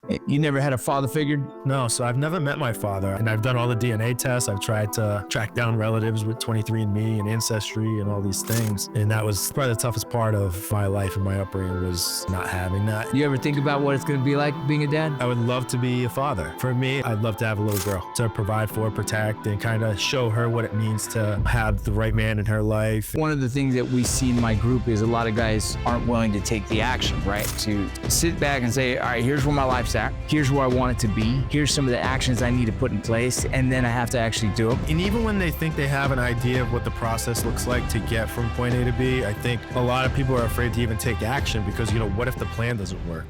You never had a father figure? No, so I've never met my father, and I've done all the DNA tests. I've tried to track down relatives with 23andMe and Ancestry and all these things, and that was probably the toughest part of my life and my upbringing was not having that. You ever think about what it's going to be like being a dad? I would love to be a father. For me, I'd love to have a little girl to provide for, protect, and kind of show her what it means to have the right man in her life. One of the things that we see in my group is a lot of guys aren't willing to take the action, right? To sit back and say, all right, here's where my life's at. Here's where I want it to be. Here's some of the actions I need to put in place, and then I have to actually do them. And even when they think they have an idea of what the process looks like to get from point A to B, I think a lot of people are afraid to even take action because, what if the plan doesn't work?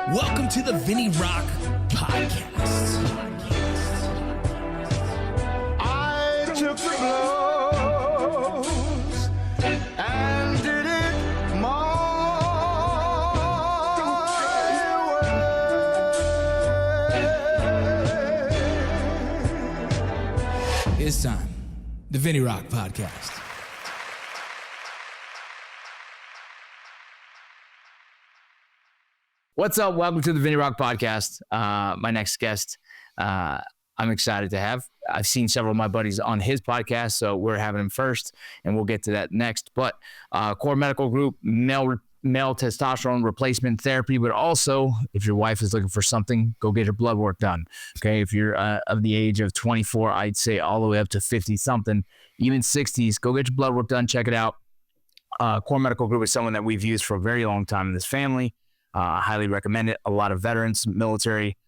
Welcome to the VinnyRoc Podcast. I took the blows and did it my way. It's time. The VinnyRoc Podcast. What's up? Welcome to the VinnyRoc Podcast. My next guest, I'm excited to have. I've seen several of my buddies on his podcast, so we're having him first, and we'll get to that next. But Core Medical Group, male testosterone replacement therapy, but also if your wife is looking for something, go get her blood work done. Okay, if you're of the age of 24, I'd say all the way up to 50-something, even 60s, go get your blood work done. Check it out. Core Medical Group is someone that we've used for a very long time in this family. I highly recommend it. A lot of veterans, military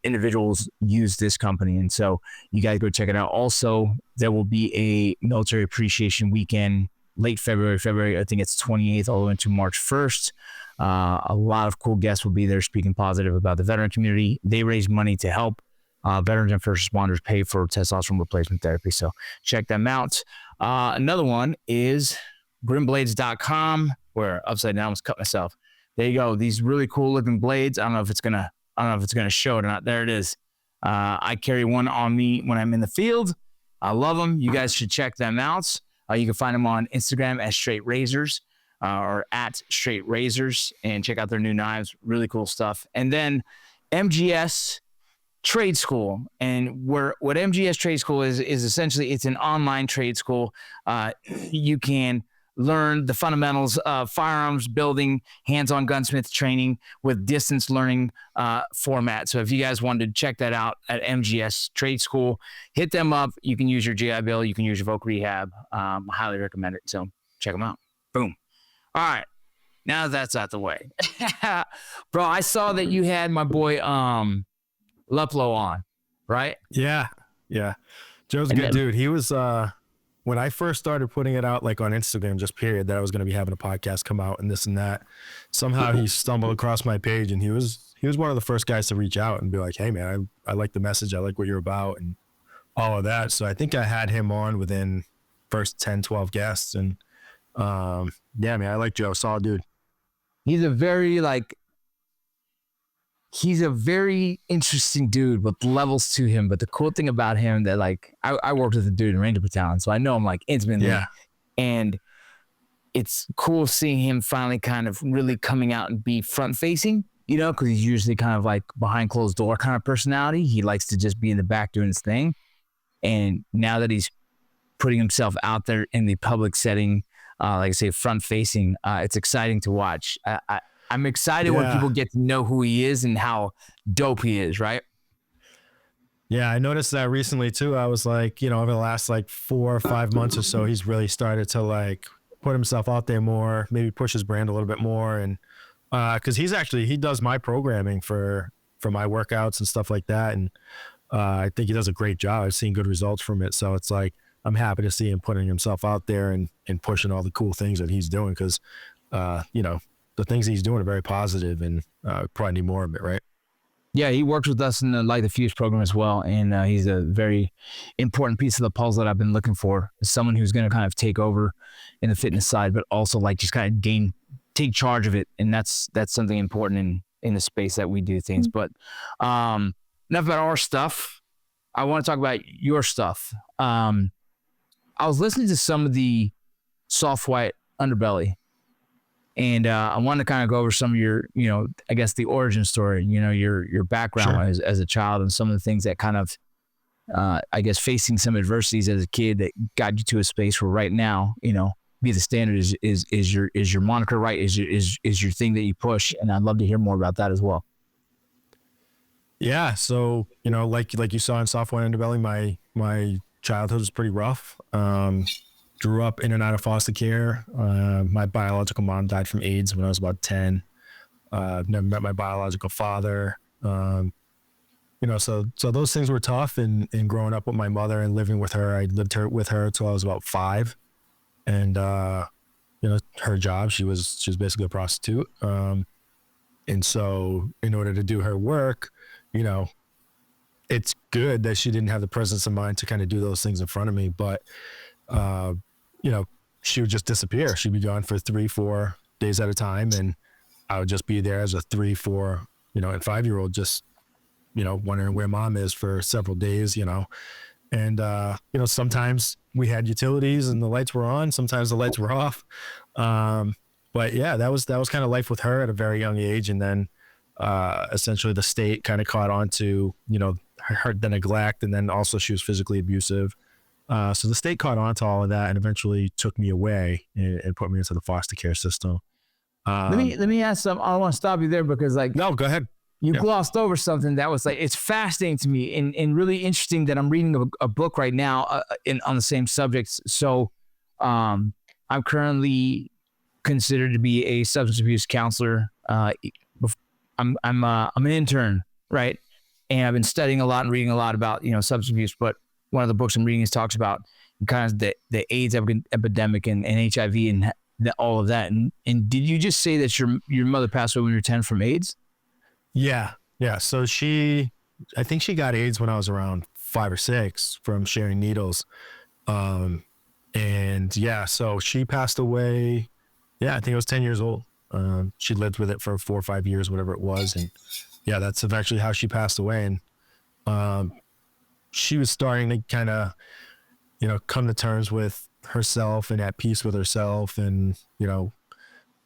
individuals use this company. And so you guys go check it out. Also, there will be a military appreciation weekend, late February. I think it's 28th all the way to March 1st. A lot of cool guests will be there speaking positive about the veteran community. They raise money to help veterans and first responders pay for testosterone replacement therapy. So check them out. Another one is grimblades.com, where upside down I almost cut myself. There you go. These really cool looking blades. I don't know if it's gonna show it or not. There it is. I carry one on me when I'm in the field. I love them. You guys should check them out. You can find them on Instagram as Straight Razors or at Straight Razors, and check out their new knives. Really cool stuff. And then MGS Trade School, and what MGS Trade School is essentially it's an online trade school. You can learn the fundamentals of firearms building, hands-on gunsmith training with distance learning format. So if you guys wanted to check that out at MGS Trade School, hit them up. You can use your GI Bill. You can use your Voc Rehab. Highly recommend it. So check them out. Boom. All right. Now that's out the way. Bro, I saw that you had my boy Luplo on, right? Yeah. Joe's a good dude. He was... when I first started putting it out, like on Instagram, just period, that I was going to be having a podcast come out and this and that, somehow he stumbled across my page, and he was one of the first guys to reach out and be like, hey man, I like the message. I like what you're about and all of that. So I think I had him on within first 10, 12 guests. And yeah, man, I like Joe. Solid dude. He's a very interesting dude with levels to him. But the cool thing about him that I worked with a dude in Ranger Battalion, so I know him intimately. Yeah. And it's cool seeing him finally kind of really coming out and be front facing, because he's usually kind of like behind closed door kind of personality. He likes to just be in the back doing his thing. And now that he's putting himself out there in the public setting, like I say, front facing, it's exciting to watch. I'm excited when people get to know who he is and how dope he is, right? Yeah, I noticed that recently too. I was like, over the last 4 or 5 months or so, he's really started to put himself out there more, maybe push his brand a little bit more. And because he does my programming for my workouts and stuff like that. And I think he does a great job. I've seen good results from it. So it's I'm happy to see him putting himself out there and pushing all the cool things that he's doing because, the things he's doing are very positive and probably need more of it, right? Yeah, he works with us in the Light the Fuse program as well, and he's a very important piece of the puzzle that I've been looking for. Someone who's going to kind of take over in the fitness side, but also just kind of take charge of it, and that's something important in the space that we do things. But enough about our stuff. I want to talk about your stuff. I was listening to some of the Soft White Underbelly, and I wanted to kind of go over some of your, I guess the origin story, your background as a child, and some of the things that kind of, I guess, facing some adversities as a kid that got you to a space where right now, Be the Standard is your moniker, right? Is your thing that you push, and I'd love to hear more about that as well. Yeah, so like you saw in Soft White Underbelly, my childhood was pretty rough. Grew up in and out of foster care. My biological mom died from AIDS when I was about 10. Never met my biological father. So those things were tough. And growing up with my mother and living with her, I lived with her till I was about 5. And her job, she was basically a prostitute. And so in order to do her work, it's good that she didn't have the presence of mind to kind of do those things in front of me. But, she would just disappear. She'd be gone for 3-4 days at a time. And I would just be there as a 3, 4, and 5-year-old, just, wondering where mom is for several days, And, sometimes we had utilities and the lights were on. Sometimes the lights were off. But yeah, that was kind of life with her at a very young age. And then, essentially the state kind of caught on to, the neglect. And then also she was physically abusive. So the state caught on to all of that and eventually took me away and put me into the foster care system. Let me ask something. I don't want to stop you there because no, go ahead. You glossed over something that was it's fascinating to me and really interesting that I'm reading a book right now on the same subjects. So I'm currently considered to be a substance abuse counselor. I'm an intern, right? And I've been studying a lot and reading a lot about, substance abuse. But one of the books I'm reading talks about kind of the AIDS epidemic and HIV and all of that. And did you just say that your mother passed away when you were 10 from AIDS? Yeah. So I think she got AIDS when I was around 5 or 6 from sharing needles. So she passed away. Yeah, I think I was 10 years old. She lived with it for 4 or 5 years, whatever it was. And yeah, that's eventually how she passed away. And she was starting to kind of, come to terms with herself and at peace with herself. And,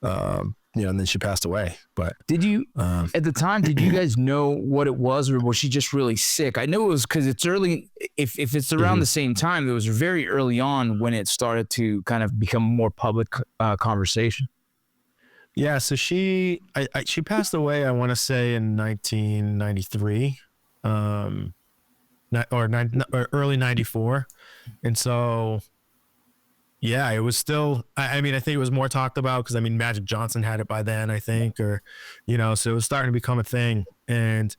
and then she passed away. But did you, at the time, did you guys know what it was, or was she just really sick? I know it was because it's early. If it's around the same time, it was very early on when it started to kind of become more public conversation. Yeah. So she passed away, I want to say in 1993, or early 94. And so, yeah, it was still, I think it was more talked about because, Magic Johnson had it by then, I think, or, so it was starting to become a thing. And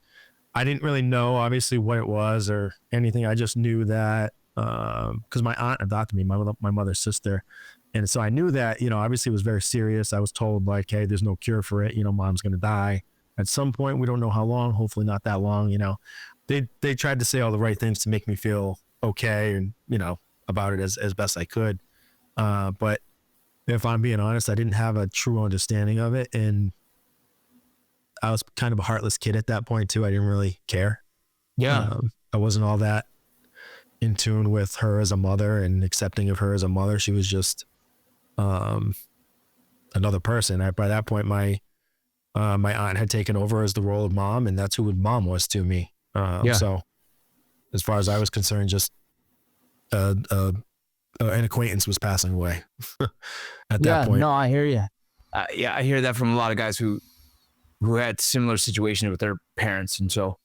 I didn't really know, obviously, what it was or anything. I just knew that because my aunt adopted me, my mother's sister. And so I knew that, obviously it was very serious. I was told hey, there's no cure for it. Mom's going to die at some point. We don't know how long, hopefully not that long. They tried to say all the right things to make me feel okay and, about it as best I could. But if I'm being honest, I didn't have a true understanding of it. And I was kind of a heartless kid at that point too. I didn't really care. Yeah. I wasn't all that in tune with her as a mother and accepting of her as a mother. She was just, another person. By that point, my aunt had taken over as the role of mom, and that's who mom was to me. So as far as I was concerned, just, an acquaintance was passing away at that point. No, I hear you. I hear that from a lot of guys who had similar situations with their parents. And so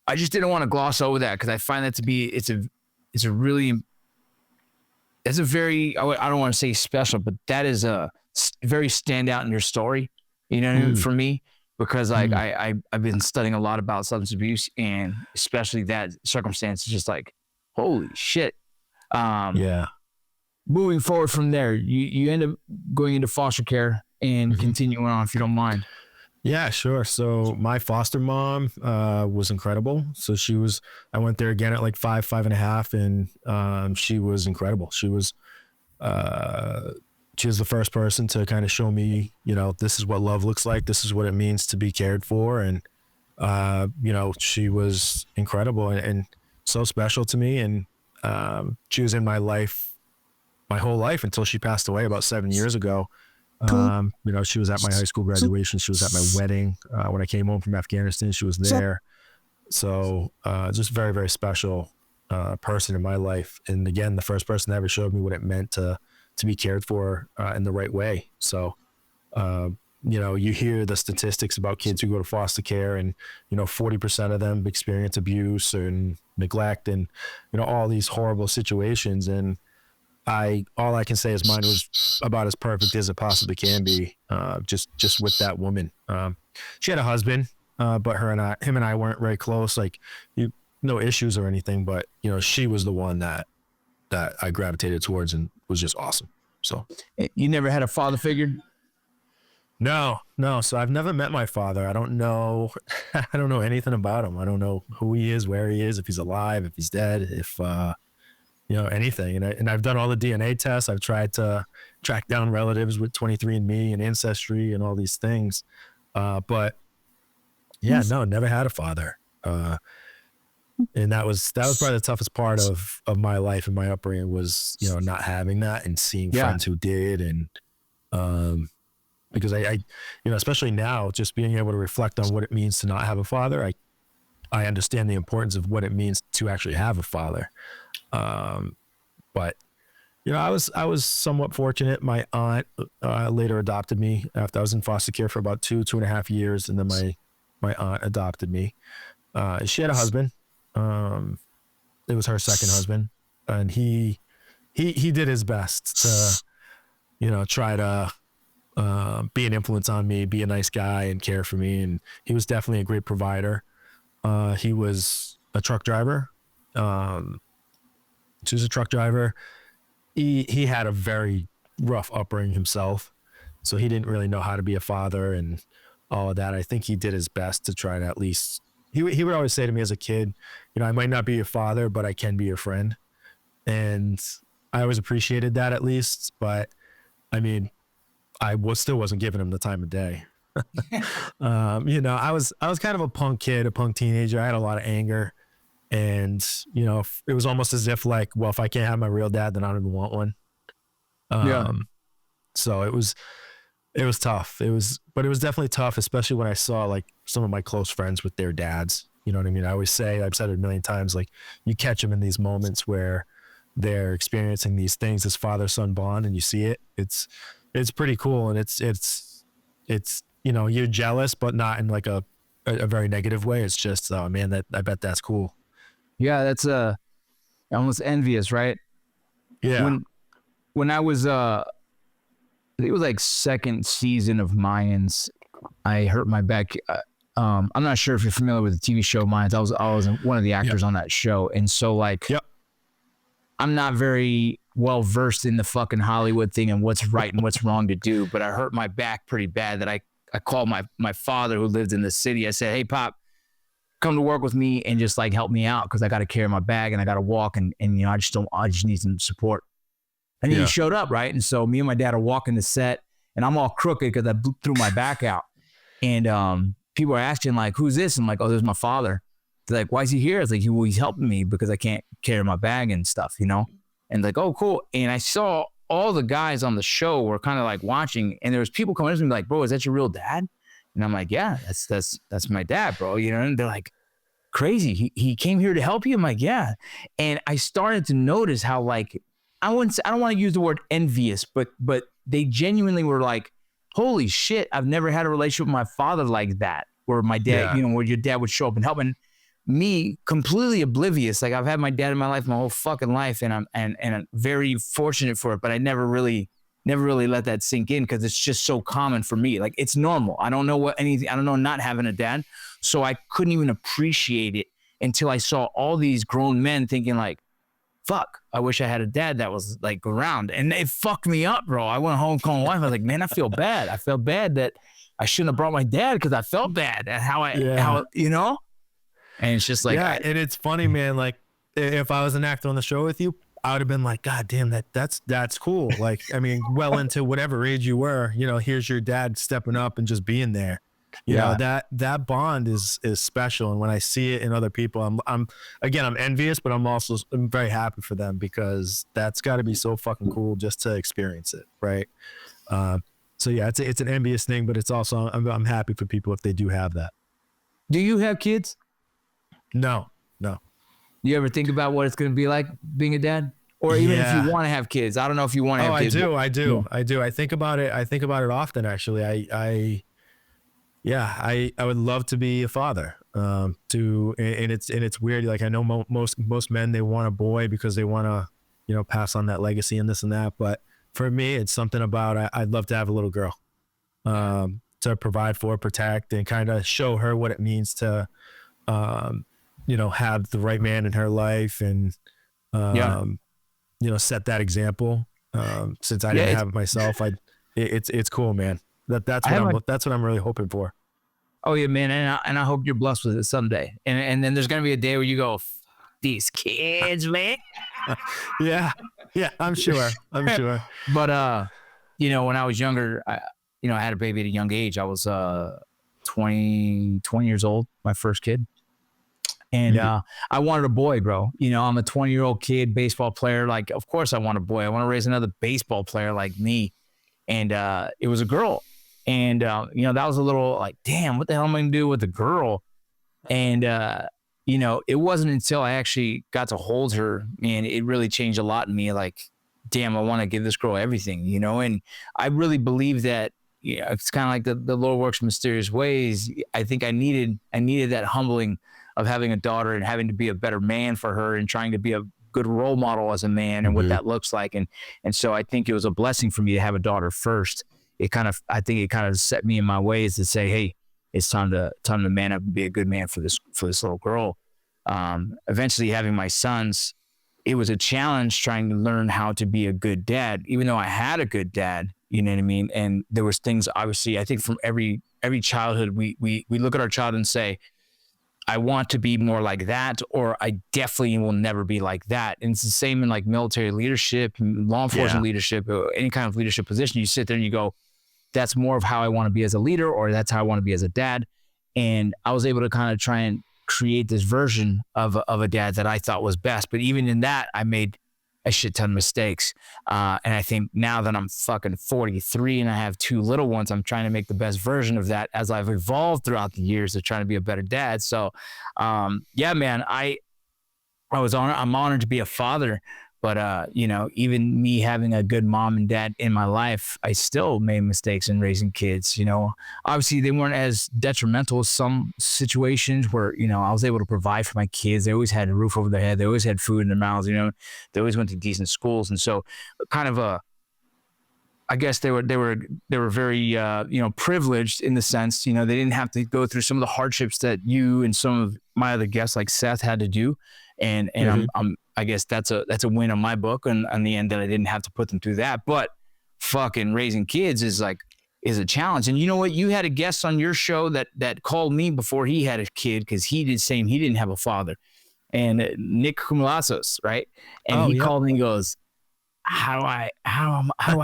I just didn't want to gloss over that because I find that to be, it's a very, I don't want to say special, but that is a very standout in your story, for me, because I've been studying a lot about substance abuse and especially that circumstance is just holy shit. Moving forward from there, you end up going into foster care and continuing on, if you don't mind. Yeah, sure. So my foster mom was incredible. So I went there again at 5.5, and she was incredible. She was she was the first person to kind of show me, you know, this is what love looks like. This is what it means to be cared for. And, you know, she was incredible and so special to me. And she was in my life, my whole life until she passed away about 7 years ago. You know, she was at my high school graduation. She was at my wedding. When I came home from Afghanistan, she was there. So just very, very special person in my life. And again, the first person that ever showed me what it meant to be cared for in the right way. So, you know, you hear the statistics about kids who go to foster care and, you know, 40% of them experience abuse and neglect and, you know, all these horrible situations. And all I can say is mine was about as perfect as it possibly can be. Just with that woman. She had a husband, but him and I weren't very close. Like no issues or anything, but you know, she was the one that I gravitated towards and was just awesome. So You never had a father figure? no. So I've never met my father. I don't know anything about him. I don't know who he is, where he is, if he's alive, if he's dead, if, you know, anything. And I've done all the DNA tests. I've tried to track down relatives with 23andMe and Ancestry and all these things. But yeah, no, never had a father. And that was probably the toughest part of my life and my upbringing was, you know, not having that and seeing friends who did. And, because I, you know, especially now, just being able to reflect on what it means to not have a father, I understand the importance of what it means to actually have a father. But you know, I was somewhat fortunate. My aunt later adopted me after I was in foster care for about 2.5 years. And then my aunt adopted me. She had a husband. It was her second husband. And he did his best to, you know, try to be an influence on me, be a nice guy and care for me. And he was definitely a great provider. He was a truck driver. She was a truck driver. He had a very rough upbringing himself, so he didn't really know how to be a father and all of that. I think he did his best to try to at least, he would always say to me as a kid, you know, I might not be your father, but I can be your friend. And I always appreciated that at least, but I mean, still wasn't giving him the time of day. You know, I was kind of a punk kid, a punk teenager. I had a lot of anger. And, you know, it was almost as if like, well, if I can't have my real dad, then I don't even want one. So it was tough. But it was definitely tough, especially when I saw like some of my close friends with their dads. You know what I mean? I've said it a million times, like you catch them in these moments where they're experiencing these things, this father-son bond, and you see it. It's pretty cool. And it's, you know, you're jealous, but not in like a very negative way. It's just, oh man, I bet that's cool. Yeah, that's almost envious, right? Yeah. When I was I think it was like second season of Mayans, I hurt my back. I'm not sure if you're familiar with the TV show Mayans. I was one of the actors on that show, and so like, I'm not very well versed in the fucking Hollywood thing and what's right and what's wrong to do, but I hurt my back pretty bad that I called my father who lived in the city. I said, "Hey, Pop, come to work with me and just like help me out because I got to carry my bag and I got to walk and you know, I just need some support." And he showed up, right? And so me and my dad are walking the set and I'm all crooked because I threw my back out. And people are asking like, "Who's this?" I'm like, "Oh, this is my father." They're like, "Why is he here?" It's like, "Well, he's helping me because I can't carry my bag and stuff, you know?" And like, "Oh, cool." And I saw all the guys on the show were kind of like watching and there was people coming up to me like, "Bro, is that your real dad?" And I'm like, "Yeah, that's my dad, bro." You know, and they're like, "Crazy. He came here to help you?" I'm like, "Yeah." And I started to notice how like, I don't want to use the word envious, but they genuinely were like, "Holy shit, I've never had a relationship with my father like that." Where my dad, you know, where your dad would show up and help. And me completely oblivious. Like I've had my dad in my life my whole fucking life and I'm very fortunate for it, but I never really let that sink in because it's just so common for me. Like it's normal. I don't know not having a dad. So I couldn't even appreciate it until I saw all these grown men thinking like, fuck, I wish I had a dad that was like around. And it fucked me up, bro. I went home calling my wife. I was like, man, I feel bad. I felt bad that I shouldn't have brought my dad because I felt bad at how you know? And it's just like, and it's funny, man. Like if I was an actor on the show with you, I would have been like, God damn, that's cool. Like, I mean, well into whatever age you were, you know, here's your dad stepping up and just being there. You know, that bond is special. And when I see it in other people, I'm envious, but I'm very happy for them, because that's got to be so fucking cool just to experience it. Right. So yeah, it's an envious thing, but it's also, I'm happy for people if they do have that. Do you have kids? No. You ever think about what it's going to be like being a dad? Or even if you want to have kids? I don't know if you want to have kids. I do. I think about it often, actually. I would love to be a father. And it's weird. Like, I know most men, they want a boy because they want to, you know, pass on that legacy and this and that. But for me, it's something about, I'd love to have a little girl, to provide for, protect, and kind of show her what it means to, you know, have the right man in her life, and, you know, set that example. Since I didn't have it myself, it's cool, man. That's what I'm really hoping for. Oh yeah, man. And I hope you're blessed with it someday. And then there's going to be a day where you go, these kids, man. Yeah, I'm sure. But, you know, when I was younger, I had a baby at a young age. I was 20 years old, my first kid. And I wanted a boy, bro. You know, I'm a 20-year-old kid, baseball player. Like, of course I want a boy. I want to raise another baseball player like me. And it was a girl. And, you know, that was a little like, damn, what the hell am I going to do with a girl? And, you know, it wasn't until I actually got to hold her, man, it really changed a lot in me. Like, damn, I want to give this girl everything, you know? And I really believe that, you know, it's kind of like the Lord works in mysterious ways. I think I needed that humbling of having a daughter and having to be a better man for her and trying to be a good role model as a man and what that looks like. And so I think it was a blessing for me to have a daughter first. I think it kind of set me in my ways to say, hey, it's time to man up and be a good man for this little girl. Eventually having my sons, it was a challenge trying to learn how to be a good dad, even though I had a good dad, you know what I mean? And there was things, obviously, I think from every childhood, we look at our child and say, I want to be more like that, or I definitely will never be like that. And it's the same in like military leadership, law enforcement leadership, or any kind of leadership position. You sit there and you go, that's more of how I want to be as a leader, or that's how I want to be as a dad. And I was able to kind of try and create this version of a dad that I thought was best. But even in that, I made a shit ton of mistakes. And I think now that I'm fucking 43 and I have 2 little ones, I'm trying to make the best version of that as I've evolved throughout the years of trying to be a better dad. So, yeah, man, I'm honored to be a father, but, you know, even me having a good mom and dad in my life, I still made mistakes in raising kids. You know, obviously they weren't as detrimental as some situations where, you know, I was able to provide for my kids. They always had a roof over their head. They always had food in their mouths, you know, they always went to decent schools. And so kind of I guess they were very, you know, privileged in the sense, you know, they didn't have to go through some of the hardships that you and some of my other guests like Seth had to do. And I guess that's a win on my book, and on the end that I didn't have to put them through that. But fucking raising kids is a challenge. And you know what? You had a guest on your show that called me before he had a kid, because he did the same. He didn't have a father, and Nick Giamazzo, right? And he called me and goes, how do I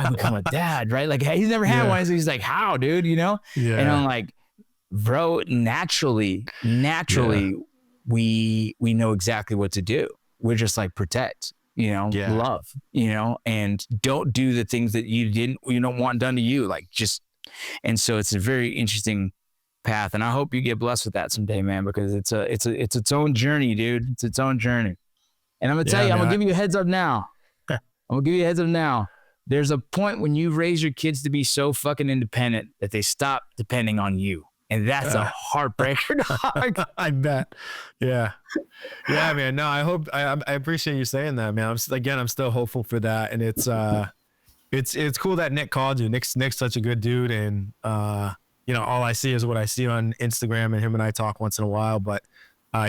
become a dad, right? Like, he's never had one. So he's like, how, dude? You know? Yeah. And I'm like, bro, naturally. We know exactly what to do. We're just like, protect, you know, love, you know, and don't do the things that you don't want done to you. Like, just, and so it's a very interesting path. And I hope you get blessed with that someday, man, because it's its own journey, dude. It's its own journey. And I'm going to tell you, I'm going to give you a heads up now. There's a point when you raise your kids to be so fucking independent that they stop depending on you. And that's a heartbreaker, dog. I bet. Yeah. Yeah, man. No, I appreciate you saying that, man. I'm still hopeful for that. And it's cool that Nick called you. Nick's such a good dude. And, you know, all I see is what I see on Instagram, and him and I talk once in a while, but,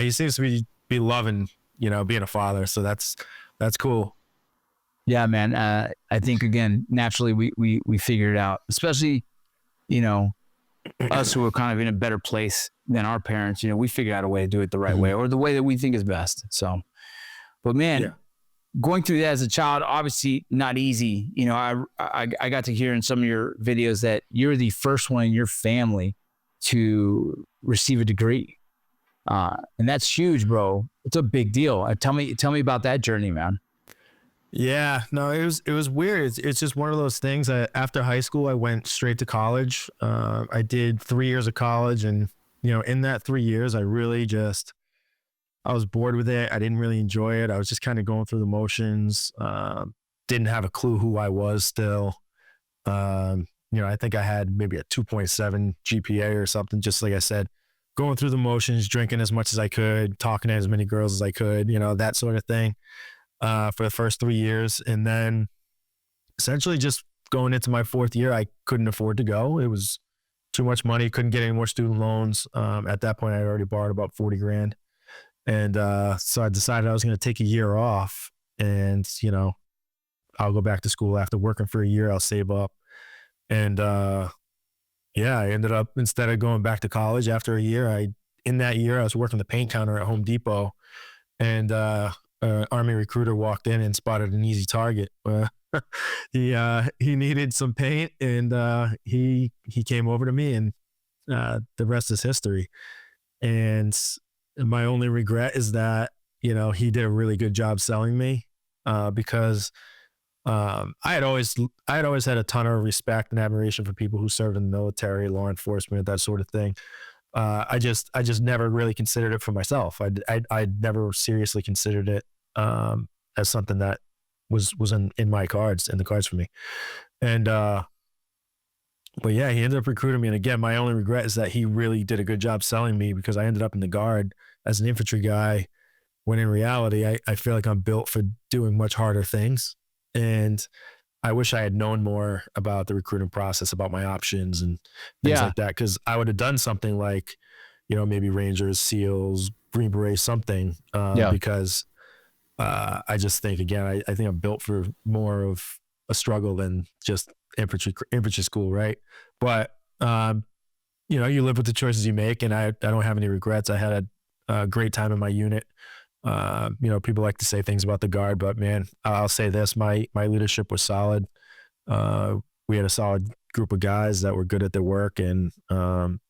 he seems to be loving, you know, being a father. So that's cool. Yeah, man. I think, again, naturally we figured it out, especially, you know, us who are kind of in a better place than our parents. You know, we figured out a way to do it the right way, or the way that we think is best. So, but man, going through that as a child, obviously not easy. You know, I got to hear in some of your videos that you're the first one in your family to receive a degree. And that's huge, bro. It's a big deal. Tell me about that journey, man. Yeah, no, it was weird. It's just one of those things. After high school, I went straight to college. I did 3 years of college, and you know, in that 3 years, I was bored with it. I didn't really enjoy it. I was just kind of going through the motions. Didn't have a clue who I was still. You know, I think I had maybe a 2.7 GPA or something. Just like I said, going through the motions, drinking as much as I could, talking to as many girls as I could. You know, that sort of thing. For the first 3 years. And then essentially just going into my fourth year, I couldn't afford to go. It was too much money. Couldn't get any more student loans. At that point, I had already borrowed about 40 grand. And so I decided I was going to take a year off and, you know, I'll go back to school after working for a year. I'll save up. And yeah, I ended up, instead of going back to college after a year, in that year, I was working the paint counter at Home Depot, and Army recruiter walked in and spotted an easy target. He needed some paint, and he came over to me, and the rest is history. And my only regret is that, you know, he did a really good job selling me, because I had always had a ton of respect and admiration for people who served in the military, law enforcement, that sort of thing. I just never really considered it for myself. I'd never seriously considered it as something that was in my cards, in the cards for me. And but yeah, he ended up recruiting me. And again, my only regret is that he really did a good job selling me, because I ended up in the Guard as an infantry guy, when in reality, I feel like I'm built for doing much harder things. And I wish I had known more about the recruiting process, about my options and things like that. Cause I would have done something like, you know, maybe Rangers, SEALs, Green Beret, something, because I just think, again, I think I'm built for more of a struggle than just infantry school. Right. But, you know, you live with the choices you make, and I don't have any regrets. I had a great time in my unit. You know, people like to say things about the Guard, but man, I'll say this, my leadership was solid. We had a solid group of guys that were good at their work, and ended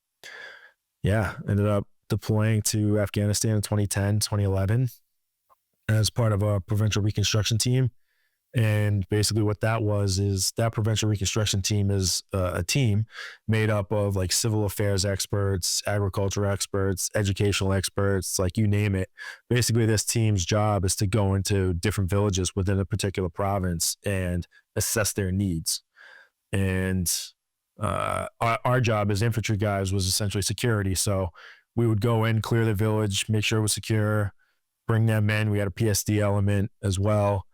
up deploying to Afghanistan in 2010, 2011 as part of a provincial reconstruction team. And basically what that was is that provincial reconstruction team is a team made up of like civil affairs experts, agriculture experts, educational experts, like you name it. Basically, this team's job is to go into different villages within a particular province and assess their needs. And our job as infantry guys was essentially security. So we would go in, clear the village, make sure it was secure, bring them in. We had a PSD element as well.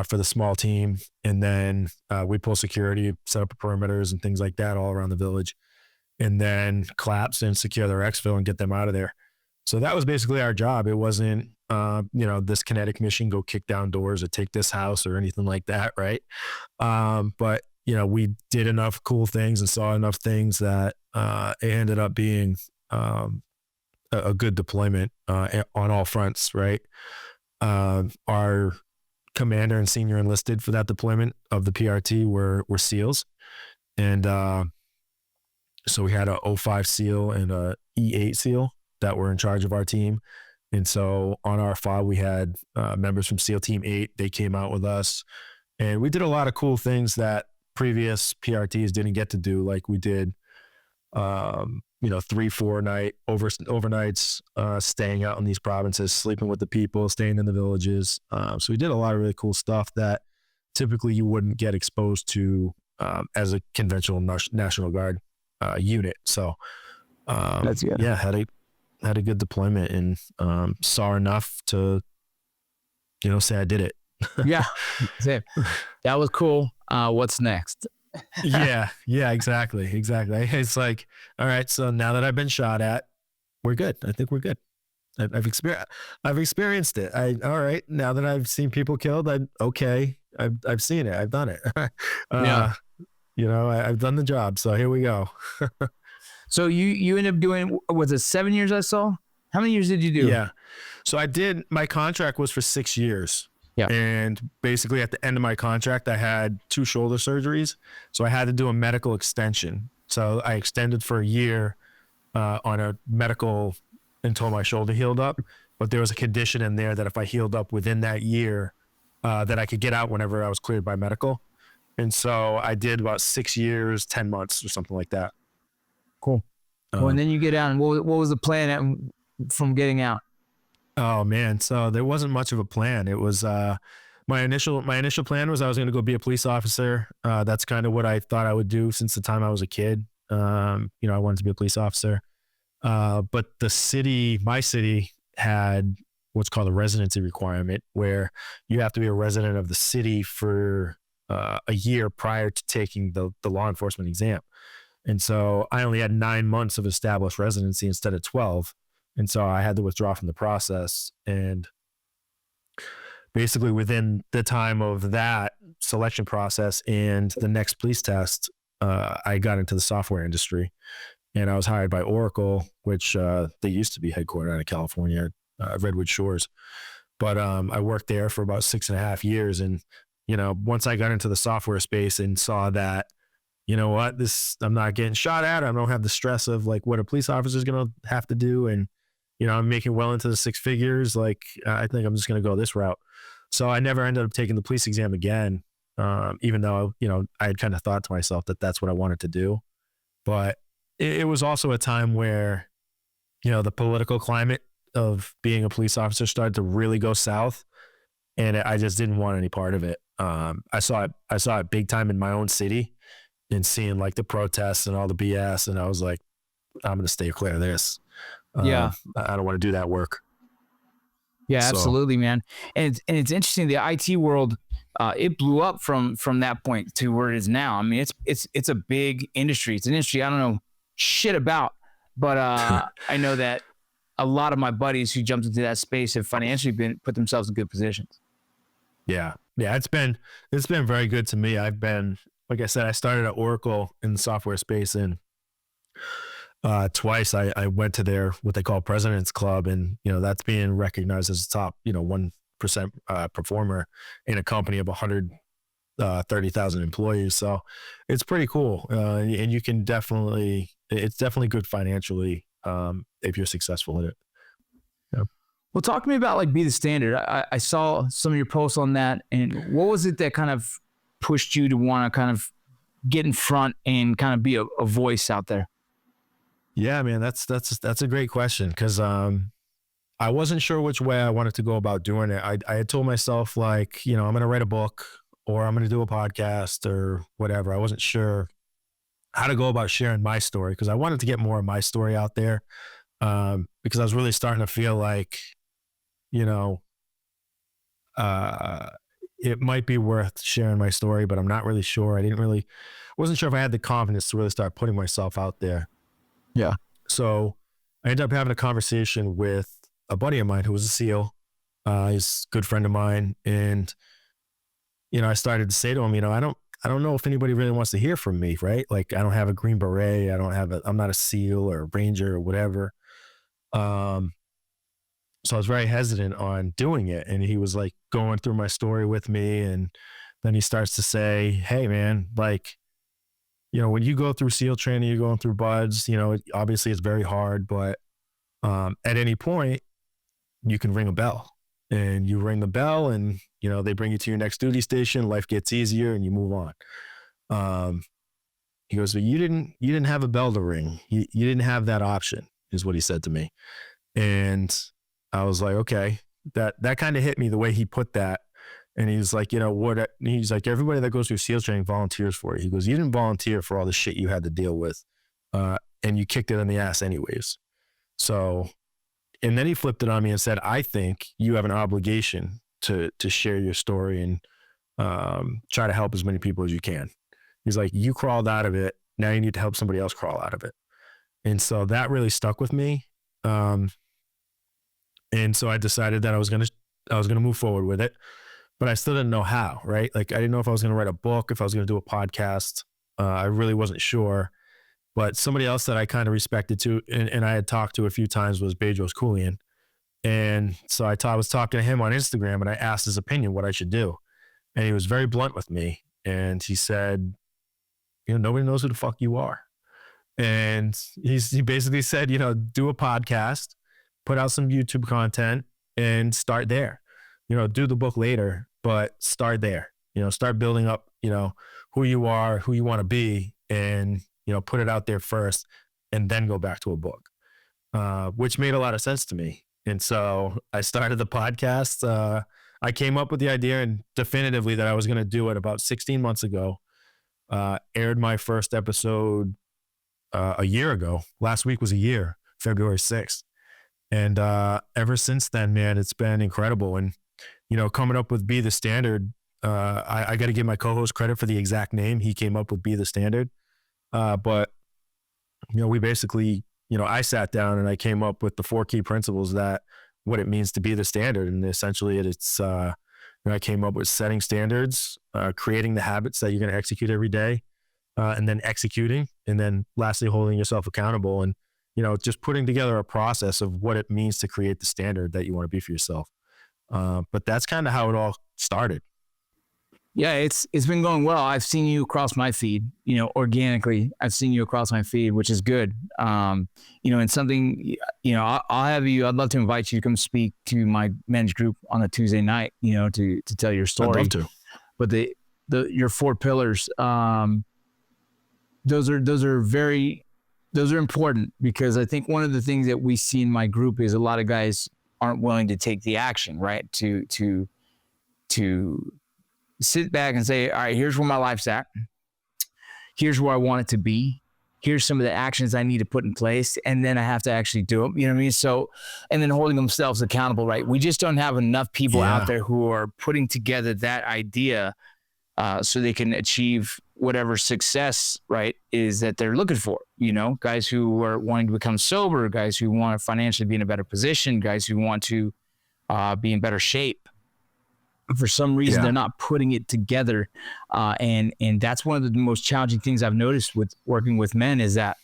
For the small team. And then we pull security, set up perimeters and things like that all around the village, and then collapse and secure their exfil and get them out of there. So that was basically our job. It wasn't, you know, this kinetic mission, go kick down doors or take this house or anything like that. Right. But, you know, we did enough cool things and saw enough things that it ended up being a good deployment on all fronts. Right. Our commander and senior enlisted for that deployment of the PRT were SEALs. And so we had a 05 SEAL and a E8 SEAL that were in charge of our team. And so on our FOB, we had members from SEAL Team 8. They came out with us, and we did a lot of cool things that previous PRTs didn't get to do. Like we did, you know, 3-4 night overnights, staying out in these provinces, sleeping with the people, staying in the villages. So we did a lot of really cool stuff that typically you wouldn't get exposed to as a conventional National Guard unit. So That's good. Yeah, had a good deployment, and saw enough to, you know, say I did it. Yeah, that was cool. What's next? yeah, exactly. It's like, all right, so now that I've been shot at, we're good. I think we're good. I've experienced it. All right, now that I've seen people killed, I've seen it. I've done it. You know, I've done the job. So here we go. So you ended up doing, was it 7 years I saw? How many years did you do? Yeah. So my contract was for 6 years. Yeah. And basically at the end of my contract, I had 2 shoulder surgeries. So I had to do a medical extension. So I extended for a year on a medical until my shoulder healed up. But there was a condition in there that if I healed up within that year, that I could get out whenever I was cleared by medical. And so I did about 6 years, 10 months or something like that. Cool. Well, and then you get out, and what was the plan from getting out? Oh man, so there wasn't much of a plan. It was my initial plan was I was going to go be a police officer. That's kind of what I thought I would do since the time I was a kid. I wanted to be a police officer. But my city had what's called a residency requirement, where you have to be a resident of the city for a year prior to taking the law enforcement exam. And so I only had 9 months of established residency instead of 12. And so I had to withdraw from the process. And basically within the time of that selection process and the next police test, I got into the software industry, and I was hired by Oracle, which they used to be headquartered out of California, Redwood Shores. But I worked there for about 6.5 years. And, once I got into the software space and saw that, you know what, I'm not getting shot at. I don't have the stress of like what a police officer is going to have to do. And, I'm making well into the 6 figures. Like, I think I'm just going to go this route. So I never ended up taking the police exam again. Even though, I had kind of thought to myself that that's what I wanted to do. But it was also a time where, the political climate of being a police officer started to really go south, and I just didn't want any part of it. I saw it big time in my own city and seeing like the protests and all the BS. And I was like, I'm going to stay clear of this. I don't want to do that work. Yeah, absolutely, man. And it's interesting. The IT world, it blew up from that point to where it is now. I mean, it's a big industry. It's an industry I don't know shit about, but I know that a lot of my buddies who jumped into that space have financially put themselves in good positions. Yeah. It's been very good to me. I've been, like I said, I started at Oracle in the software space, and twice I went to their what they call President's Club, and that's being recognized as a top 1% performer in a company of 130,000 employees. So it's pretty cool, and you can it's definitely good financially if you're successful in it. Yeah. Well, talk to me about like Be the Standard. I saw some of your posts on that, and what was it that kind of pushed you to want to kind of get in front and kind of be a voice out there? Yeah, man, that's a great question, because I wasn't sure which way I wanted to go about doing it. I had told myself like, I'm going to write a book or I'm going to do a podcast or whatever. I wasn't sure how to go about sharing my story, because I wanted to get more of my story out there, because I was really starting to feel like, it might be worth sharing my story, but I'm not really sure. Wasn't sure if I had the confidence to really start putting myself out there. Yeah. So I ended up having a conversation with a buddy of mine who was a SEAL. He's a good friend of mine. And, I started to say to him, I don't know if anybody really wants to hear from me, right? Like, I don't have a Green Beret. I'm not a SEAL or a Ranger or whatever. So I was very hesitant on doing it. And he was like going through my story with me. And then he starts to say, hey man, like, when you go through SEAL training, you're going through BUDS, obviously it's very hard, but at any point you can ring a bell, and you ring the bell and, they bring you to your next duty station, life gets easier and you move on. He goes, but you didn't have a bell to ring. You didn't have that option, is what he said to me. And I was like, okay, that kind of hit me the way he put that. And he's like, he's like, everybody that goes through SEAL training volunteers for it. He goes, you didn't volunteer for all the shit you had to deal with. And you kicked it in the ass anyways. So, and then he flipped it on me and said, I think you have an obligation to share your story and try to help as many people as you can. He's like, you crawled out of it. Now you need to help somebody else crawl out of it. And so that really stuck with me. And so I decided that I was going to move forward with it. But I still didn't know how, right? Like, I didn't know if I was going to write a book, if I was going to do a podcast. I really wasn't sure. But somebody else that I kind of respected too, and I had talked to a few times, was Bedros Keuilian. And so I was talking to him on Instagram and I asked his opinion, what I should do. And he was very blunt with me. And he said, nobody knows who the fuck you are. And he basically said, do a podcast, put out some YouTube content and start there. Do the book later, but start there. Start building up, who you are, who you want to be, and, put it out there first and then go back to a book, which made a lot of sense to me. And so I started the podcast. I came up with the idea and definitively that I was going to do it about 16 months ago. Aired my first episode a year ago. Last week was a year, February 6th. And ever since then, man, it's been incredible. And, coming up with Be the Standard, I got to give my co-host credit for the exact name. He came up with Be the Standard. But, we basically, I sat down and I came up with the 4 key principles that what it means to be the standard. And essentially it's, I came up with setting standards, creating the habits that you're going to execute every day, and then executing, and then lastly, holding yourself accountable and, just putting together a process of what it means to create the standard that you want to be for yourself. But that's kind of how it all started. Yeah, it's been going well. I've seen you across my feed, organically. I've seen you across my feed, which is good. And something, I'll have you. I'd love to invite you to come speak to my men's group on a Tuesday night, to tell your story. I'd love to. But your 4 pillars, those are important, because I think one of the things that we see in my group is a lot of guys aren't willing to take the action, right? To sit back and say, all right, here's where my life's at. Here's where I want it to be. Here's some of the actions I need to put in place. And then I have to actually do them. You know what I mean? So, and then holding themselves accountable, right? We just don't have enough people out there who are putting together that idea so they can achieve whatever success, right, is that they're looking for. Guys who are wanting to become sober, guys who want to financially be in a better position, guys who want to be in better shape. For some reason, they're not putting it together. And that's one of the most challenging things I've noticed with working with men is that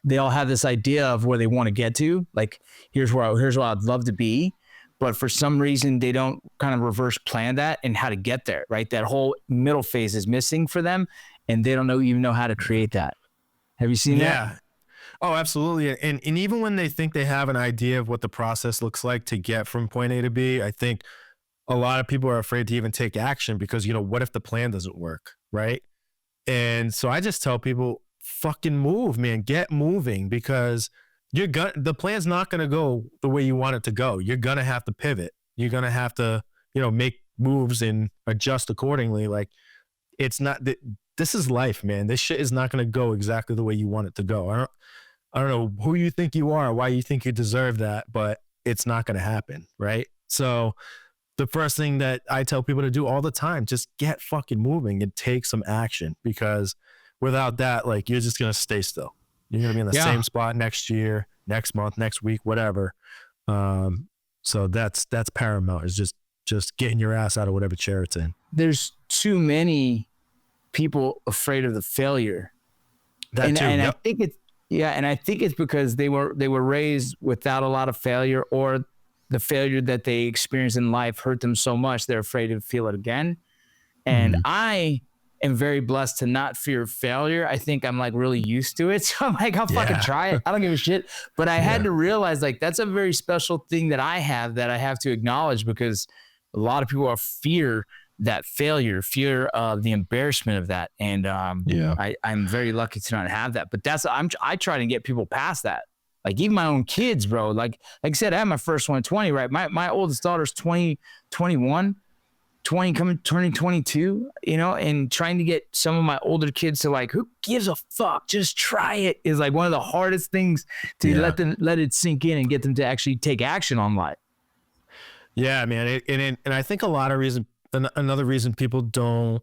they all have this idea of where they want to get to. Like, here's where I'd love to be. But for some reason, they don't kind of reverse plan that and how to get there, right? That whole middle phase is missing for them, and they don't even know how to create that. Have you seen that? Yeah. Oh, absolutely. And even when they think they have an idea of what the process looks like to get from point A to B, I think a lot of people are afraid to even take action because, what if the plan doesn't work, right? And so I just tell people, fucking move, man. Get moving, because the plan's not going to go the way you want it to go. You're going to have to pivot. You're going to have to, make moves and adjust accordingly. Like, it's not that this is life, man. This shit is not going to go exactly the way you want it to go. I don't know who you think you are, why you think you deserve that, but it's not going to happen, right? So the first thing that I tell people to do all the time, just get fucking moving and take some action, because without that, like, you're just going to stay still. You're going to be in the same spot next year, next month, next week, whatever. So that's paramount, is just getting your ass out of whatever chair it's in. There's too many people afraid of the failure. I think it's because they were raised without a lot of failure, or the failure that they experienced in life hurt them so much they're afraid to feel it again. And I am very blessed to not fear failure. I think I'm like really used to it. So I'm like, I'll fucking try it. I don't give a shit. But I had to realize, like, that's a very special thing that I have to acknowledge, because a lot of people are fear that failure, fear of the embarrassment of that. And I'm very lucky to not have that. But I try to get people past that. Like, even my own kids, bro. Like I said, I had my first one at 20, right? My oldest daughter's 20, 21, 20 turning 22, and trying to get some of my older kids to, like, who gives a fuck? Just try it is like one of the hardest things to let it sink in and get them to actually take action on life. Yeah, man. And I think another reason people don't,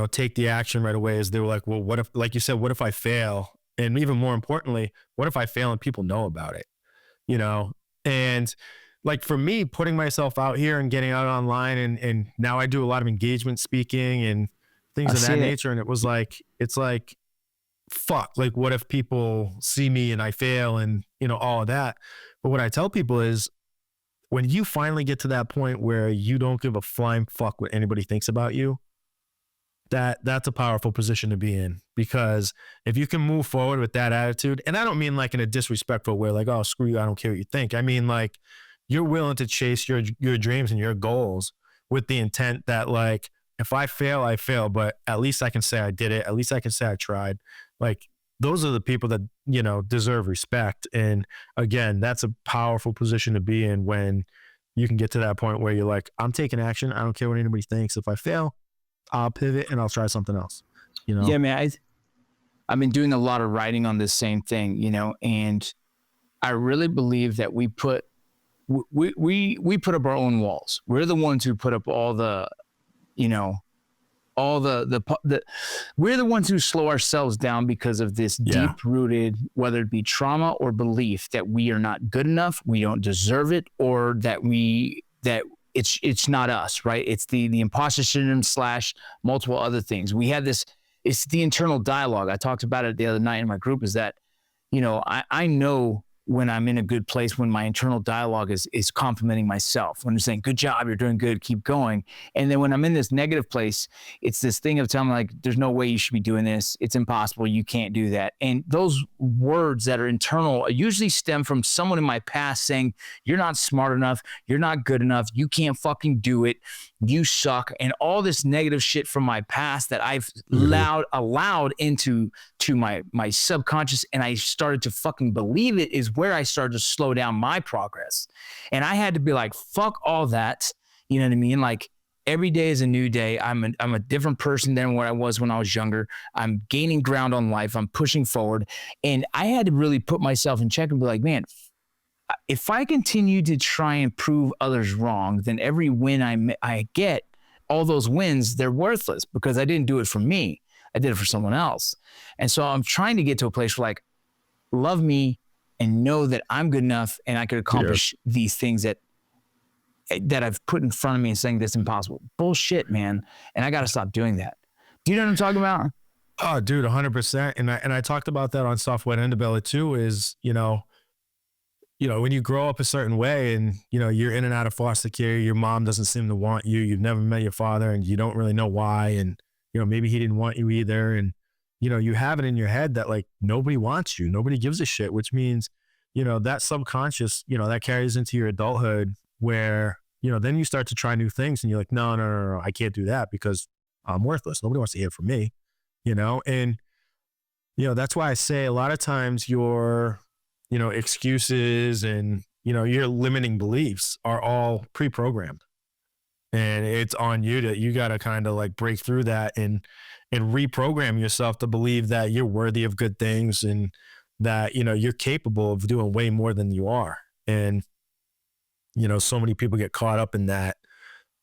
take the action right away is they're like, well, what if, like you said, what if I fail? And even more importantly, what if I fail and people know about it? And like, for me, putting myself out here and getting out online, and now I do a lot of engagement speaking and things of that nature. And it's like, fuck, like, what if people see me and I fail and, all of that. But what I tell people is, when you finally get to that point where you don't give a flying fuck what anybody thinks about you, that's a powerful position to be in. Because if you can move forward with that attitude, and I don't mean like in a disrespectful way, like, oh, screw you, I don't care what you think. I mean, like, you're willing to chase your dreams and your goals with the intent that, like, if I fail, I fail, but at least I can say I did it. At least I can say I tried. Like, those are the people that, you know, deserve respect. And again, that's a powerful position to be in when you can get to that point where you're like, I'm taking action. I don't care what anybody thinks. If I fail, I'll pivot and I'll try something else, you know? Yeah, man. I've been doing a lot of writing on this same thing, you know, and I really believe that we put up our own walls. We're the ones who put up all the, you know, all we're the ones who slow ourselves down because of this deep rooted, whether it be trauma or belief that we are not good enough, we don't deserve it, or that it's not us, right? It's the imposter syndrome / multiple other things. We have this, it's the internal dialogue. I talked about it the other night in my group, is that, you know, I know when I'm in a good place, when my internal dialogue is complimenting myself, when I'm saying, good job, you're doing good, keep going. And then when I'm in this negative place, it's this thing of telling me, like, there's no way you should be doing this. It's impossible. You can't do that. And those words that are internal usually stem from someone in my past saying, you're not smart enough. You're not good enough. You can't fucking do it. You suck. And all this negative shit from my past that I've allowed into my subconscious, and I started to fucking believe it, is where I started to slow down my progress. And I had to be like, fuck all that. You know what I mean? Like, every day is a new day. I'm a different person than what I was when I was younger. I'm gaining ground on life. I'm pushing forward. And I had to really put myself in check and be like, man, if I continue to try and prove others wrong, then every win I get, all those wins, they're worthless, because I didn't do it for me. I did it for someone else. And so I'm trying to get to a place where, like, love me and know that I'm good enough and I could accomplish these things that I've put in front of me and saying that's impossible. Bullshit, man. And I got to stop doing that. Do you know what I'm talking about? Oh, dude, 100%. And I talked about that on Soft Wet Underbelly too, is, you know, when you grow up a certain way and, you know, you're in and out of foster care, your mom doesn't seem to want you. You've never met your father and you don't really know why. And, you know, maybe he didn't want you either. And, you know, you have it in your head that, like, nobody wants you. Nobody gives a shit, which means, you know, that subconscious, you know, that carries into your adulthood where, you know, then you start to try new things and you're like, no, I can't do that because I'm worthless. Nobody wants to hear from me, you know? And, you know, that's why I say a lot of times your, you know, excuses and, you know, your limiting beliefs are all pre-programmed, and it's on you you got to kind of like break through that and reprogram yourself to believe that you're worthy of good things and that, you know, you're capable of doing way more than you are. And, you know, so many people get caught up in that,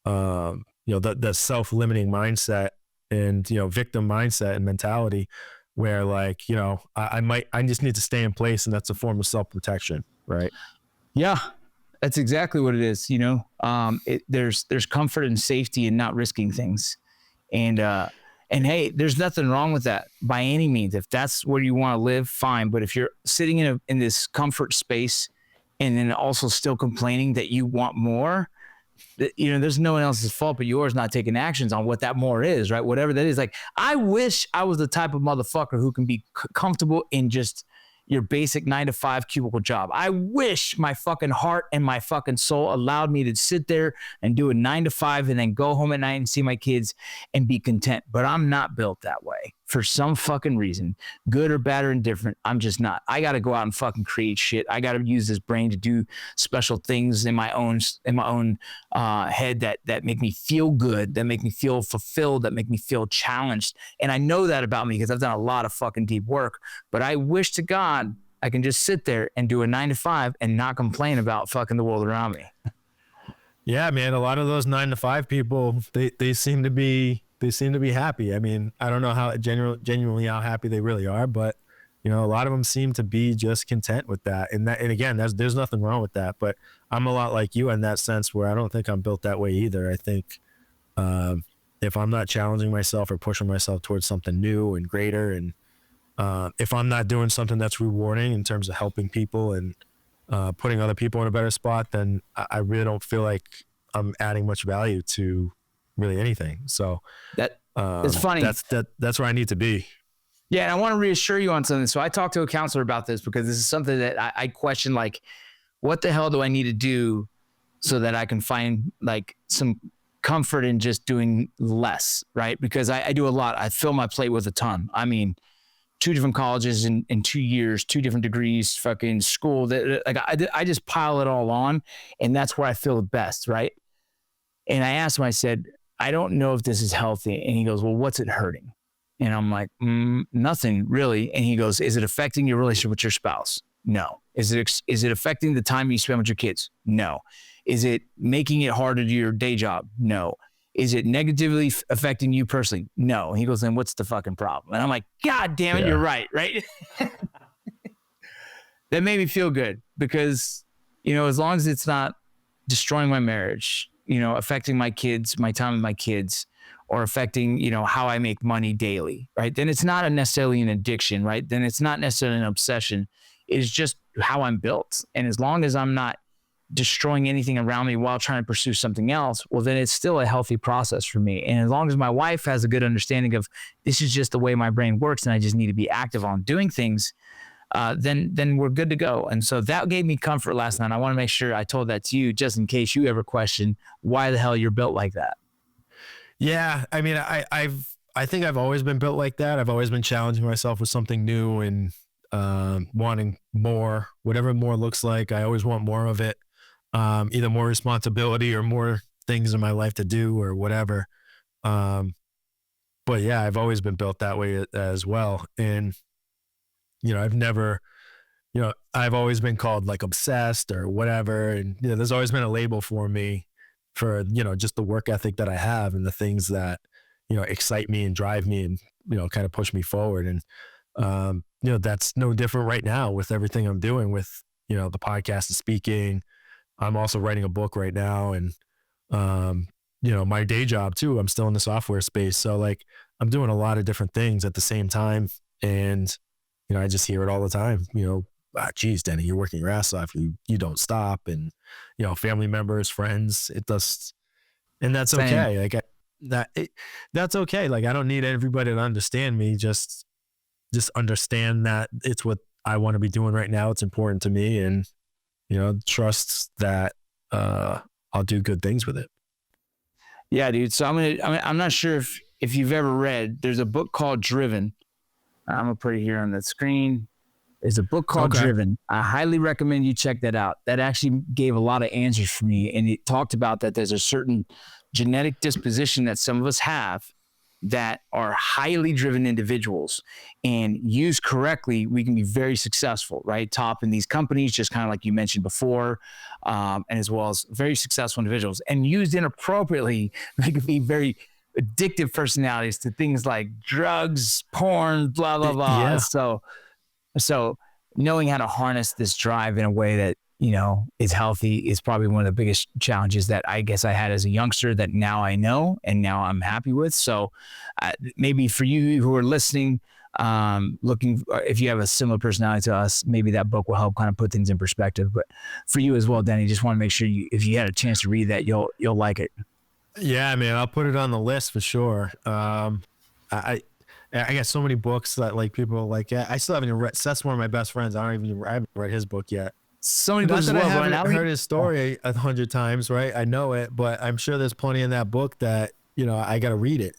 you know, the self-limiting mindset and, you know, victim mindset and mentality where, like, you know, I just need to stay in place, and that's a form of self-protection, right? Yeah, that's exactly what it is. You know, there's comfort and safety in not risking things. And hey, there's nothing wrong with that by any means. If that's where you want to live, fine. But if you're sitting in this comfort space and then also still complaining that you want more, you know, there's no one else's fault but yours not taking actions on what that more is, right? Whatever that is. Like, I wish I was the type of motherfucker who can be comfortable in just your basic 9-to-5 cubicle job. I wish my fucking heart and my fucking soul allowed me to sit there and do a 9-to-5 and then go home at night and see my kids and be content. But I'm not built that way for some fucking reason, good or bad or indifferent. I'm just not. I got to go out and fucking create shit. I got to use this brain to do special things in my own head that make me feel good, that make me feel fulfilled, that make me feel challenged. And I know that about me because I've done a lot of fucking deep work. But I wish to God I can just sit there and do a 9-to-5 and not complain about fucking the world around me. Yeah, man. A lot of those 9-to-5 people, they seem to be happy. I mean, I don't know how genuinely how happy they really are, but, you know, a lot of them seem to be just content with that. And again, there's nothing wrong with that, but I'm a lot like you in that sense where I don't think I'm built that way either. I think, if I'm not challenging myself or pushing myself towards something new and greater, and, if I'm not doing something that's rewarding in terms of helping people and, putting other people in a better spot, then I really don't feel like I'm adding much value to really anything. So it's funny. That's where I need to be. Yeah, and I want to reassure you on something. So I talked to a counselor about this because this is something that I question, like, what the hell do I need to do so that I can find like some comfort in just doing less, right? Because I do a lot. I fill my plate with a ton. I mean, 2 different colleges in 2 years, 2 different degrees, fucking school. Like I just pile it all on, and that's where I feel the best, right? And I asked him, I said, I don't know if this is healthy. And he goes, well, what's it hurting? And I'm like, nothing really. And he goes, is it affecting your relationship with your spouse? No. Is it affecting the time you spend with your kids? No. Is it making it harder to do your day job? No. Is it negatively affecting you personally? No. And he goes, then what's the fucking problem? And I'm like, God damn it, you're right? That made me feel good because, as long as it's not destroying my marriage, affecting my kids, my time with my kids, or affecting, how I make money daily, right? Then it's not necessarily an addiction, right? Then it's not necessarily an obsession. It's just how I'm built. And as long as I'm not destroying anything around me while trying to pursue something else, well, then it's still a healthy process for me. And as long as my wife has a good understanding of this is just the way my brain works and I just need to be active on doing things, then we're good to go. And so that gave me comfort last night. I want to make sure I told that to you just in case you ever question why the hell you're built like that. Yeah. I mean, I think I've always been built like that. I've always been challenging myself with something new and wanting more, whatever more looks like. I always want more of it. Either more responsibility or more things in my life to do or whatever. But yeah, I've always been built that way as well. And, I've never, I've always been called like obsessed or whatever. And, there's always been a label for me for, just the work ethic that I have and the things that, excite me and drive me and, kind of push me forward. And, that's no different right now with everything I'm doing with, the podcast and speaking. I'm also writing a book right now and, my day job too. I'm still in the software space. So like I'm doing a lot of different things at the same time. And, I just hear it all the time, geez, Denny, you're working your ass off. You don't stop. And, family members, friends, it does. And that's Same. Okay. Like that's okay. Like I don't need everybody to understand me. Just understand that it's what I want to be doing right now. It's important to me and, trust that I'll do good things with it. Yeah, dude. So I'm not sure if you've ever read, there's a book called Driven. I'm going to put it here on the screen. There's a book called Driven. I highly recommend you check that out. That actually gave a lot of answers for me. And it talked about that there's a certain genetic disposition that some of us have that are highly driven individuals, and used correctly, we can be very successful, right? Top in these companies, just kind of like you mentioned before, and as well as very successful individuals. And used inappropriately, they can be very addictive personalities to things like drugs, porn, blah, blah, blah. Yeah. So knowing how to harness this drive in a way that, is healthy is probably one of the biggest challenges that I guess I had as a youngster that now I know and now I'm happy with. So maybe for you who are listening, if you have a similar personality to us, maybe that book will help kind of put things in perspective. But for you as well, Denny, just want to make sure if you had a chance to read that, you'll like it. Yeah, man, I'll put it on the list for sure. I got so many books that like people are like, yeah, I still haven't even read. Seth's one of my best friends. I haven't read his book yet. So many Not books that as I well, haven't heard his story 100 times, right? I know it, but I'm sure there's plenty in that book that, I got to read it.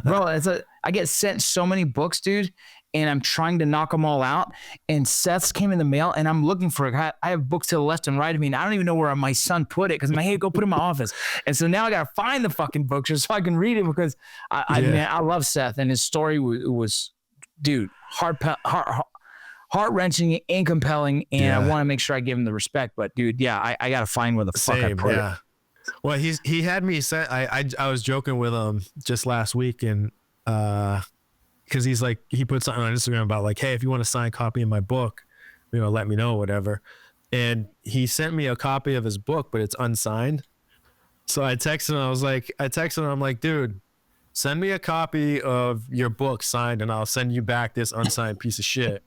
Bro, I get sent so many books, dude, and I'm trying to knock them all out. And Seth's came in the mail, and I'm looking for it. I have books to the left and right of me, and I don't even know where my son put it because my hey, go put it in my office. And so now I got to find the fucking books just so I can read it because I love Seth, and his story was dude, heart-wrenching and compelling, and I want to make sure I give him the respect. But dude, yeah, I got to find where the fuck I put it. Well, he had me sent. I was joking with him just last week, and because he's like, he put something on Instagram about like, hey, if you want a signed copy of my book, let me know, whatever. And he sent me a copy of his book, but it's unsigned. So I texted him. I'm like, dude, send me a copy of your book signed, and I'll send you back this unsigned piece of shit.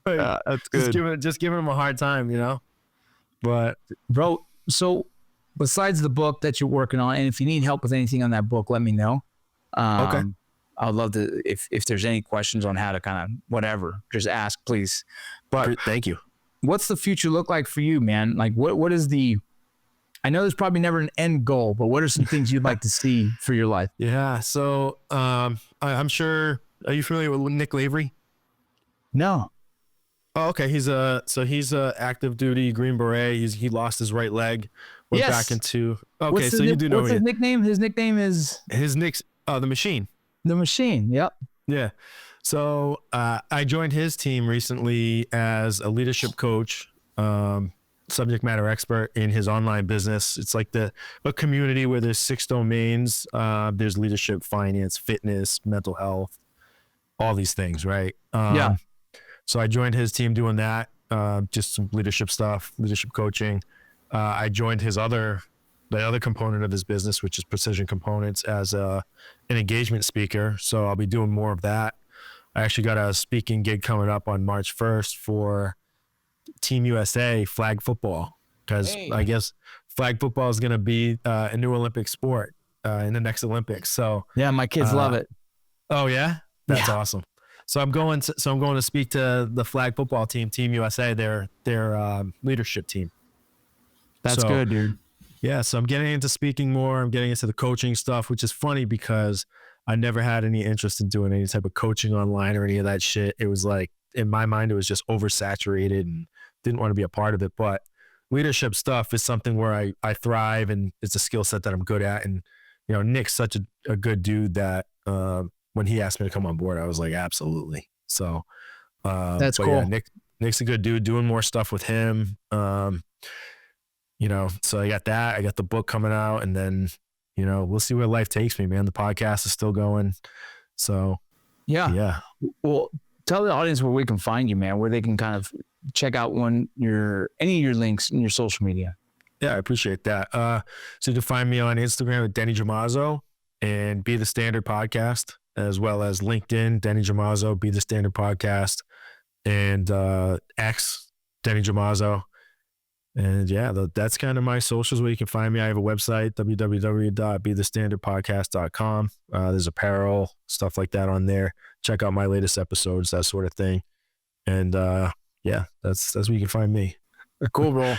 Like, That's good. Just giving him a hard time, you know. But Bro, so besides the book that you're working on, and if you need help with anything on that book, let me know. Okay. I'd love to, if there's any questions on how to kind of whatever, just ask, please. But thank you. what's the future look like for you, man? Like what is the, I know there's probably never an end goal, but what are some things you'd like to see for your life? Yeah. So I'm sure, are you familiar with Nick Lavery? No. Oh, okay. He's a active duty Green Beret. He lost his right leg. Went Yes. back into. Okay, What's so you do know what's his nickname? His nickname is his Nick's the Machine. The Machine. Yep. Yeah. So I joined his team recently as a leadership coach, subject matter expert in his online business. It's like a community where there's 6 domains. There's leadership, finance, fitness, mental health, all these things, right? Yeah. So I joined his team doing that, just some leadership stuff, leadership coaching. I joined the other component of his business, which is Precision Components, as an engagement speaker. So I'll be doing more of that. I actually got a speaking gig coming up on March 1st for Team USA flag football, because I guess flag football is going to be a new Olympic sport in the next Olympics. So Yeah, my kids love it. oh yeah, that's Yeah. awesome. So I'm going to speak to the flag football team, Team USA, their leadership team. That's So, good, dude. Yeah, so I'm getting into speaking more. I'm getting into the coaching stuff, which is funny because I never had any interest in doing any type of coaching online or any of that shit. It was like, in my mind, it was just oversaturated and didn't want to be a part of it. But leadership stuff is something where I thrive, and it's a skill set that I'm good at. And, you know, Nick's such a good dude that when he asked me to come on board, I was like, absolutely. So That's but cool. Yeah, Nick's a good dude, doing more stuff with him. You know, so I got that. I got the book coming out, and then, you know, we'll see where life takes me, man. The podcast is still going. So, yeah. Well, tell the audience where we can find you, man, where they can kind of check out any of your links in your social media. Yeah, I appreciate that. So you can find me on Instagram at Denny Giamazzo and Be the Standard Podcast, as well as LinkedIn, Denny Giamazzo, Be the Standard Podcast, and X, Denny Giamazzo. And yeah, that's kind of my socials where you can find me. I have a website, www.bethestandardpodcast.com. There's apparel, stuff like that on there. Check out my latest episodes, that sort of thing. And yeah, that's where you can find me. Cool, bro.